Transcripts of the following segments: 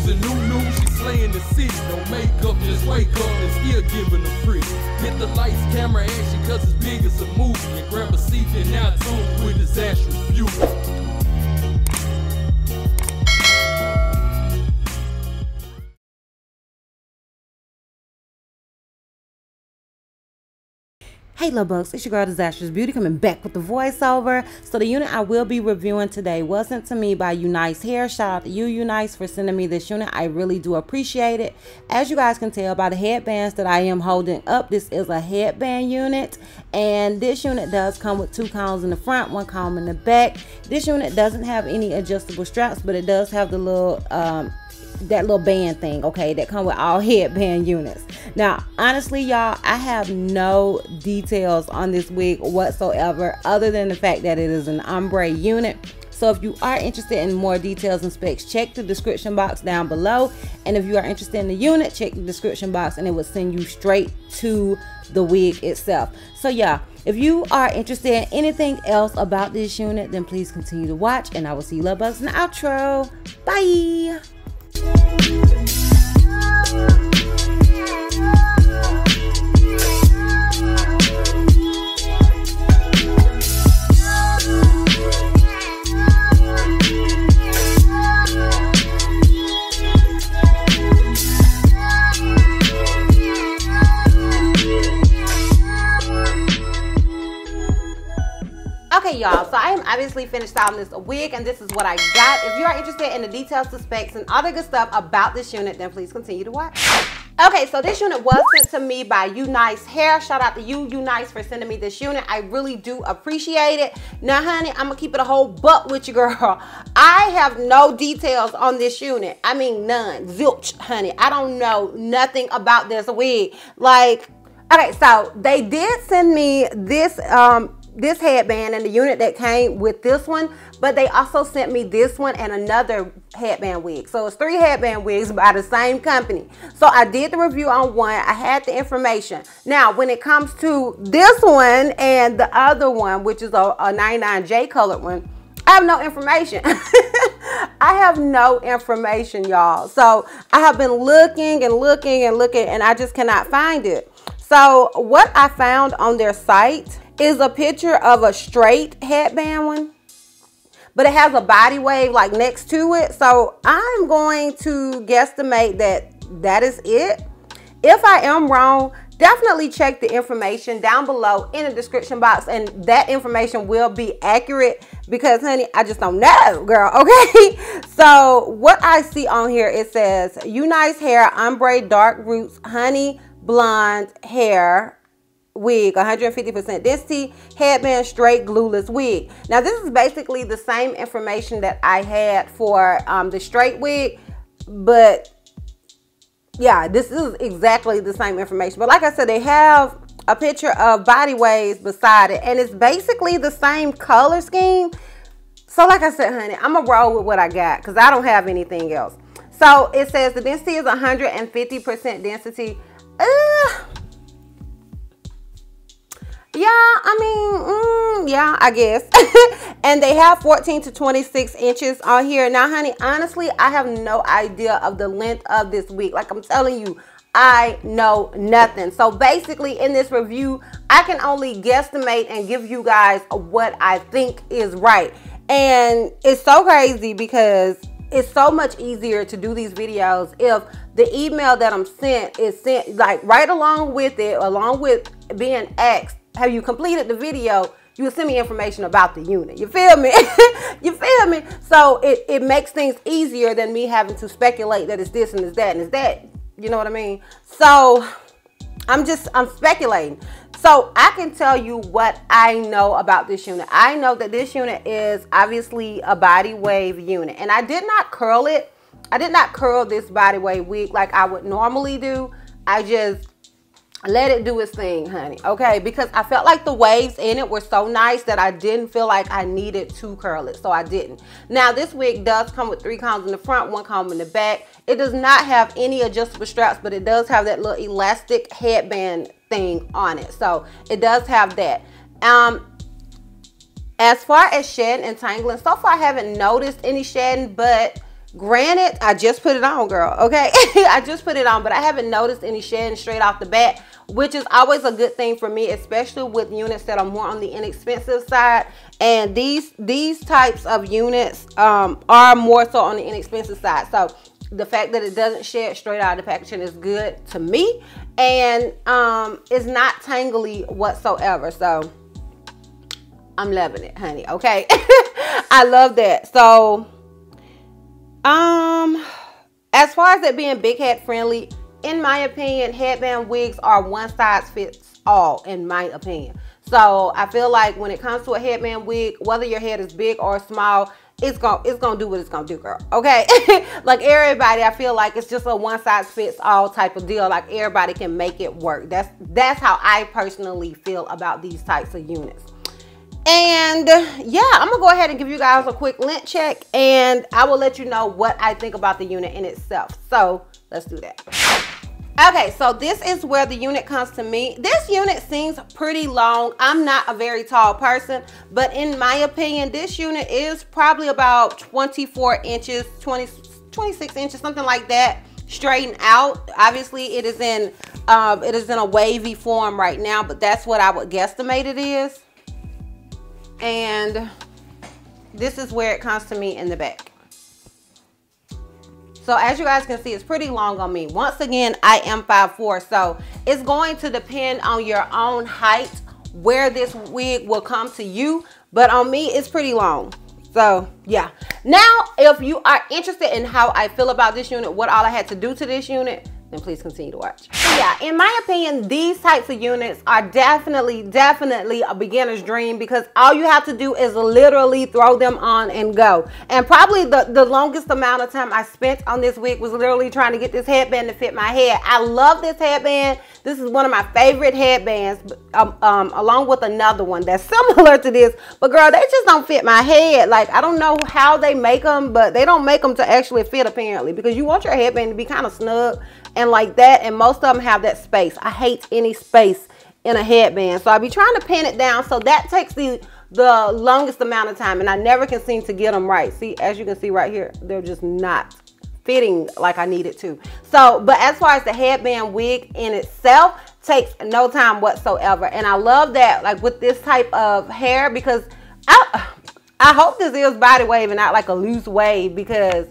She's a new, she's slaying the city. No makeup, just wake up and still giving them pretty. Hit the lights, camera, action, cause it's big as a movie. And grab a seat and now tune with disastrous beauty. Hey love bugs, it's your girl Disastrous Beauty coming back with the voiceover. So the unit I will be reviewing today was sent to me by Unice Hair. Shout out to you, Unice, for sending me this unit. I really do appreciate it. As you guys can tell by the headbands that I am holding up, this is a headband unit. And this unit does come with 2 combs in the front, 1 comb in the back. This unit doesn't have any adjustable straps, but it does have the little that little band thing, okay, that come with all headband units. Now honestly y'all, I have no details on this wig whatsoever other than the fact that it is an ombre unit. So if you are interested in more details and specs, check the description box down below. And if you are interested in the unit, check the description box and it will send you straight to the wig itself. So yeah, if you are interested in anything else about this unit, then please continue to watch, and I will see you love bugs in the outro. Bye. Okay y'all, so I am obviously finished styling this wig and this is what I got. If you are interested in the details, the specs, and all the good stuff about this unit, then please continue to watch. Okay, so this unit was sent to me by Unice Hair. Shout out to you, Unice, for sending me this unit. I really do appreciate it. Now honey, I'm gonna keep it a whole buck with you, girl. I have no details on this unit. I mean none, zilch, honey. I don't know nothing about this wig. Like, okay, so they did send me this this headband and the unit that came with this one, but they also sent me this one and another headband wig. So it's 3 headband wigs by the same company. So I did the review on one. I had the information. Now when it comes to this one and the other one, which is a 99J colored one, I have no information. I have no information, y'all. So I have been looking and looking and looking, and I just cannot find it. So what I found on their site is a picture of a straight headband one, but it has a body wave like next to it. So I'm going to guesstimate that that is it. If I am wrong, definitely check the information down below in the description box, and that information will be accurate because honey, I just don't know, girl. Okay, so what I see on here, it says Unice Hair Ombre Dark Roots Honey Blonde Hair wig, 150% density, headband straight glueless wig. Now this is basically the same information that I had for the straight wig, but yeah, this is exactly the same information. But like I said, they have a picture of body waves beside it, and it's basically the same color scheme. So like I said, honey, I'm gonna roll with what I got because I don't have anything else. So it says the density is 150% density. Yeah, I mean, yeah, I guess. And they have 14 to 26 inches on here. Now, honey, honestly, I have no idea of the length of this wig. Like I'm telling you, I know nothing. So basically in this review, I can only guesstimate and give you guys what I think is right. And it's so crazy because it's so much easier to do these videos if the email that I'm sent is sent like right along with it, along with being asked, have you completed the video? You will send me information about the unit. You feel me? You feel me? So it makes things easier than me having to speculate that it's this and it's that and it's that. You know what I mean? So I'm speculating. So I can tell you what I know about this unit. I know that this unit is obviously a body wave unit, and I did not curl it. I did not curl this body wave wig like I would normally do. I just let it do its thing, honey, okay? Because I felt like the waves in it were so nice that I didn't feel like I needed to curl it, so I didn't. Now, this wig does come with 3 combs in the front, 1 comb in the back. It does not have any adjustable straps, but it does have that little elastic headband thing on it, so it does have that. As far as shedding and tangling, so far I haven't noticed any shedding, but Granted, I just put it on, girl, okay? I just put it on, but I haven't noticed any shedding straight off the bat, which is always a good thing for me, especially with units that are more on the inexpensive side. And these types of units are more so on the inexpensive side. So the fact that it doesn't shed straight out of the packaging is good to me, and it's not tangly whatsoever. So I'm loving it, honey, okay? I love that. So as far as it being big head friendly, in my opinion, headband wigs are one size fits all, in my opinion. So I feel like when it comes to a headband wig, whether your head is big or small, it's gonna do what it's gonna do, girl, okay? Like everybody, I feel like it's just a one size fits all type of deal. Like everybody can make it work. That's how I personally feel about these types of units. And yeah, I'm gonna go ahead and give you guys a quick lint check, and I will let you know what I think about the unit in itself. So let's do that. Okay, so this is where the unit comes to me. This unit seems pretty long. I'm not a very tall person, but in my opinion, this unit is probably about 24 inches, 26 inches, something like that, straightened out. Obviously, it is in a wavy form right now, but that's what I would guesstimate it is. And this is where it comes to me in the back. So as you guys can see, it's pretty long on me. Once again, I am 5'4", so it's going to depend on your own height where this wig will come to you. But on me, it's pretty long. So yeah. Now, if you are interested in how I feel about this unit, what all I had to do to this unit, then please continue to watch. So yeah, in my opinion, these types of units are definitely a beginner's dream, because all you have to do is literally throw them on and go. And probably the longest amount of time I spent on this wig was literally trying to get this headband to fit my head. I love this headband. This is one of my favorite headbands, along with another one that's similar to this. But girl, they just don't fit my head. Like, I don't know how they make them, but they don't make them to actually fit, apparently, because you want your headband to be kind of snug and like that, and most of them have that space. I hate any space in a headband, so I be trying to pin it down, so that takes the longest amount of time, and I never can seem to get them right. See, as you can see right here, they're just not fitting like I need it to. So, but as far as the headband wig in itself, takes no time whatsoever, and I love that, like with this type of hair, because I hope this is body wave and not like a loose wave, because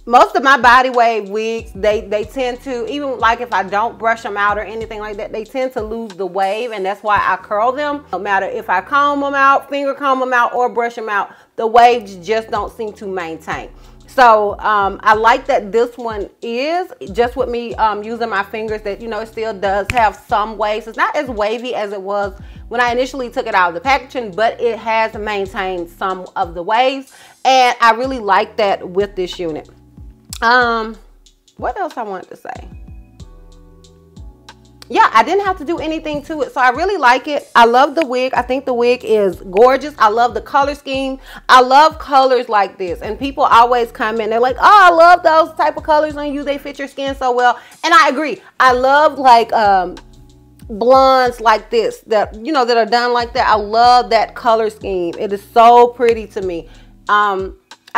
most of my body wave wigs, they tend to, even like if I don't brush them out or anything like that, they tend to lose the wave, and that's why I curl them. No matter if I comb them out, finger comb them out, or brush them out, the waves just don't seem to maintain. So I like that this one is, just with me using my fingers, that, you know, it still does have some waves. It's not as wavy as it was when I initially took it out of the packaging, but it has maintained some of the waves, and I really like that with this unit. What else I wanted to say? Yeah, I didn't have to do anything to it, so I really like it. I love the wig. I think the wig is gorgeous. I love the color scheme. I love colors like this, and people always come in, they're like, oh, I love those type of colors on you, they fit your skin so well. And I agree. I love like blondes like this, that, you know, that are done like that. I love that color scheme. It is so pretty to me.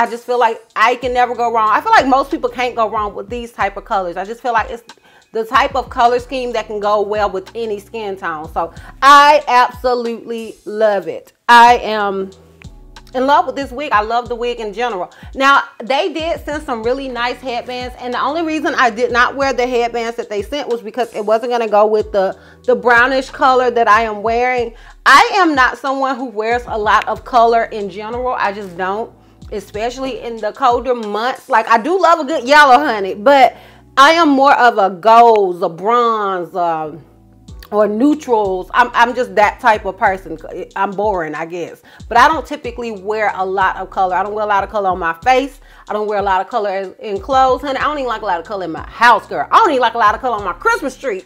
I just feel like I can never go wrong. I feel like most people can't go wrong with these type of colors. I just feel like it's the type of color scheme that can go well with any skin tone. So I absolutely love it. I am in love with this wig. I love the wig in general. Now, they did send some really nice headbands, and the only reason I did not wear the headbands that they sent was because it wasn't going to go with the brownish color that I am wearing. I am not someone who wears a lot of color in general. I just don't. Especially in the colder months. Like, I do love a good yellow, honey, but I am more of a golds, a bronze, or neutrals. I'm just that type of person. I'm boring, I guess, but I don't typically wear a lot of color. I don't wear a lot of color on my face. I don't wear a lot of color in clothes, honey. I don't even like a lot of color in my house, girl. I don't even like a lot of color on my Christmas tree.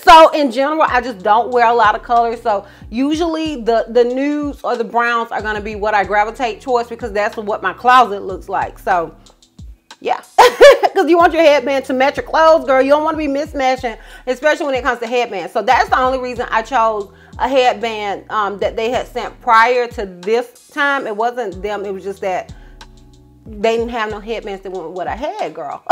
So in general, I just don't wear a lot of color. So usually the nudes or the browns are going to be what I gravitate towards, because that's what my closet looks like. So yeah, because you want your headband to match your clothes, girl. You don't want to be mismatching, especially when it comes to headbands. So that's the only reason I chose a headband that they had sent prior to this time. It wasn't them. It was just that they didn't have no headbands that went with what I had, girl.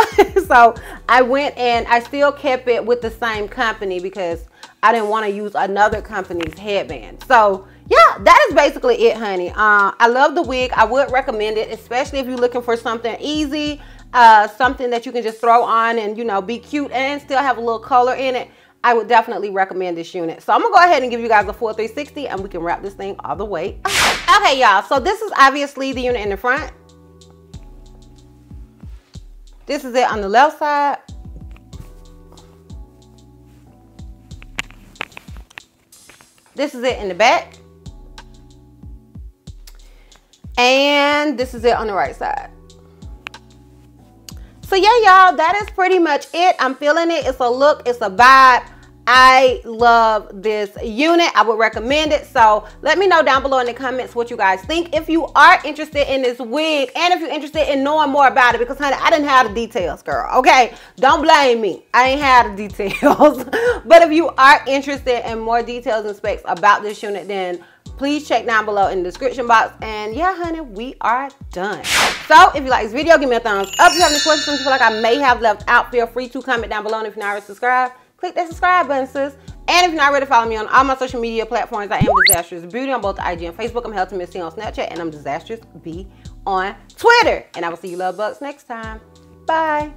So I went and I still kept it with the same company because I didn't want to use another company's headband. So yeah, that is basically it, honey. I love the wig. I would recommend it, especially if you're looking for something easy, something that you can just throw on and, you know, be cute and still have a little color in it. I would definitely recommend this unit. So I'm gonna go ahead and give you guys a full 360 and we can wrap this thing all the way up. Okay, y'all, so this is obviously the unit in the front. This is it on the left side. This is it in the back. And this is it on the right side. So yeah, y'all, that is pretty much it. I'm feeling it. It's a look, it's a vibe. I love this unit. I would recommend it. So let me know down below in the comments what you guys think. If you are interested in this wig and if you're interested in knowing more about it, because honey, I didn't have the details, girl. Okay, don't blame me. I ain't had the details. But if you are interested in more details and specs about this unit, then please check down below in the description box. And yeah, honey, we are done. So if you like this video, give me a thumbs up. If you have any questions you feel like I may have left out, feel free to comment down below. And if you're not already subscribed, click that subscribe button, sis. And if you're not ready to follow me on all my social media platforms, I am Disastrous Beauty on both IG and Facebook. I'm Healthy Miss T on Snapchat, and I'm Disastrous B on Twitter. And I will see you love bugs next time. Bye.